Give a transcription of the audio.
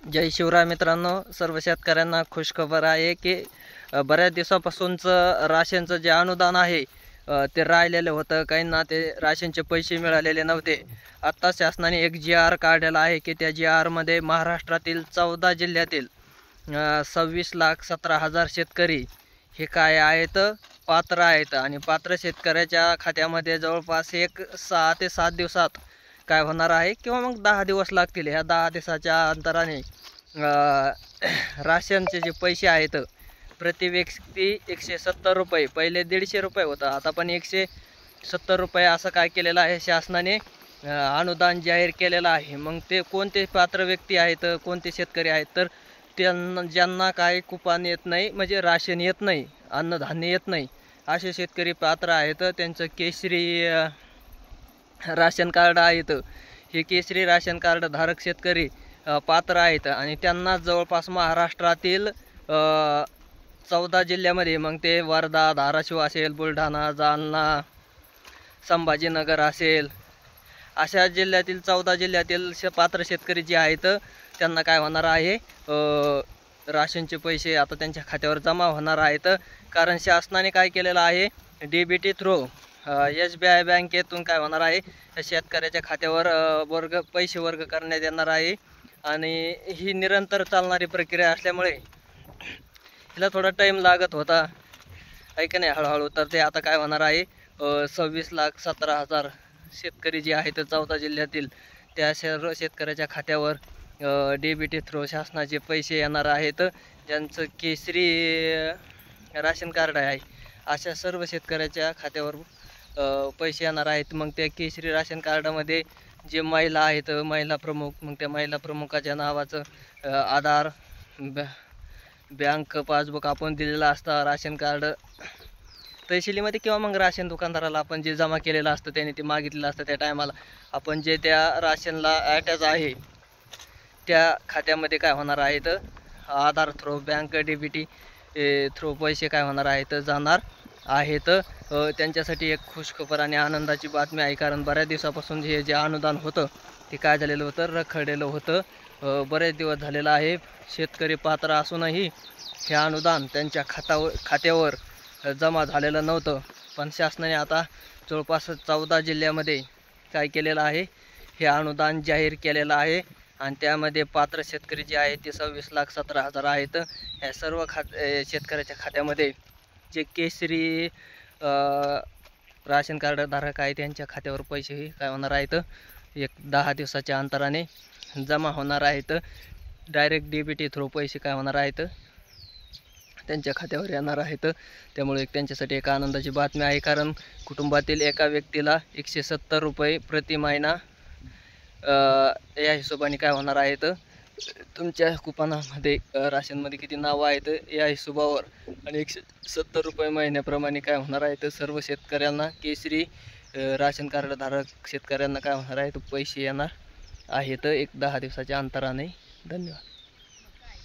जय शिवराय मित्रांनो, सर्व शेतकऱ्यांना खुशखबर आहे की बऱ्याच दिवसापासूनचं राशनचं जे अनुदान आहे ते राहिलेलं होतं. काहींना ते राशनचे पैसे मिळालेले नव्हते. आत्ता शासनाने एक GR काढलेला आहे की त्या GRमध्ये महाराष्ट्रातील 14 जिल्ह्यातील 26,17,000 शेतकरी हे काय आहेत, पात्र आहेत. आणि पात्र शेतकऱ्याच्या खात्यामध्ये जवळपास 6 ते 7 दिवसात काय होणार आहे किंवा मग 10 दिवस लागतील. ह्या 10 दिवसाच्या अंतराने राशनचे जे पैसे आहेत प्रति व्यक्ती 170 रुपये, पहिले 150 रुपये होतं, आता पण 170 रुपये असं काय केलेलं आहे शासनाने, अनुदान जाहीर केलेलं आहे. मग ते कोणते पात्र व्यक्ती आहेत, कोणते शेतकरी आहेत, तर त्यांना ज्यांना काय कुपन येत नाही, म्हणजे राशन येत नाही, अन्नधान्य येत नाही, असे शेतकरी पात्र आहेत. त्यांचं केशरी राशन कार्ड आहेत. हे केशरी राशन कार्ड धारक शेतकरी पात्र आहेत आणि त्यांना जवळपास महाराष्ट्रातील 14 जिल्ह्यामध्ये, मग ते वर्धा, धाराशिव असेल, बुलढाणा, जालना, संभाजीनगर असेल, अशा जिल्ह्यातील 14 जिल्ह्यातील पात्र शेतकरी जे आहेत त्यांना काय होणार आहे, राशनचे पैसे आता त्यांच्या खात्यावर जमा होणार आहेत. कारण शासनाने काय केलेलं आहे, DBT थ्रू SBI बँकेतून काय होणार आहे, शेतकऱ्याच्या खात्यावर पैसे वर्ग करण्यात येणार आहे. आणि ही निरंतर चालणारी प्रक्रिया असल्यामुळे हिला थोडा टाईम लागत होता, आहे का नाही, हळूहळू. तर ते आता काय होणार आहे, 26,17,000 शेतकरी जे आहेत 14 जिल्ह्यातील त्या सर्व शेतकऱ्याच्या खात्यावर DBT थ्रू शासनाचे पैसे येणार आहेत. ज्यांचं केशरी राशन कार्ड आहे अशा सर्व शेतकऱ्याच्या खात्यावर पैसे येणार आहेत. मग त्या केशरी राशन कार्डामध्ये जे महिला आहेत, महिला प्रमुख, मग त्या महिला प्रमुखाच्या नावाचं आधार, बँक पासबुक आपण दिलेला असता, राशन कार्ड तहसीलीमध्ये किंवा मग राशन दुकानदाराला आपण जे जमा केलेलं असतं त्याने ते मागितलेलं असतं, त्या टायमाला आपण जे त्या राशनला अटॅच आहे त्या खात्यामध्ये काय होणार आहेत, आधार थ्रू, बँक DBT थ्रू पैसे काय होणार आहेत, जाणार आहेत. त्यांच्यासाठी एक खुशखबर आणि आनंदाची बातमी आहे. कारण बऱ्याच दिवसापासून हे जे अनुदान होतं ते काय झालेलं होतं, रखडलेलं होतं. बरेच दिवस झालेलं आहे. शेतकरी पात्र असूनही हे अनुदान त्यांच्या खात्यावर जमा झालेलं नव्हतं. पण शासनाने आता जवळपास 14 जिल्ह्यामध्ये काय केलेलं आहे, हे अनुदान जाहीर केलेलं आहे. आणि त्यामध्ये पात्र शेतकरी जे आहेत ते 26,17,000 आहेत. या सर्व शेतकऱ्याच्या खात्यामध्ये जे केशरी राशन कार्ड धारक आहे त्यांच्या खात्यावर पैसेही काय होणार आहेत, 10 दिवसाच्या अंतराने जमा होणार आहेत. डायरेक्ट DBT थ्रू पैसे काय होणार आहेत, त्यांच्या खात्यावर येणार आहेत. त्यामुळे त्यांच्यासाठी एक आनंदाची बातमी आहे. कारण कुटुंबातील एका व्यक्तीला 170 रुपये प्रति महिना या हिशोबाने काय होणार आहेत, तुमच्या कुपनामध्ये राशनमध्ये किती नावं आहेत या हिशोबावर, आणि 170 रुपये महिन्याप्रमाणे काय होणार आहेत सर्व शेतकऱ्यांना, केशरी राशन कार्ड धारक शेतकऱ्यांना काय होणार आहेत पैसे येणार आहेत, एक 10 दिवसाच्या अंतराने. धन्यवाद.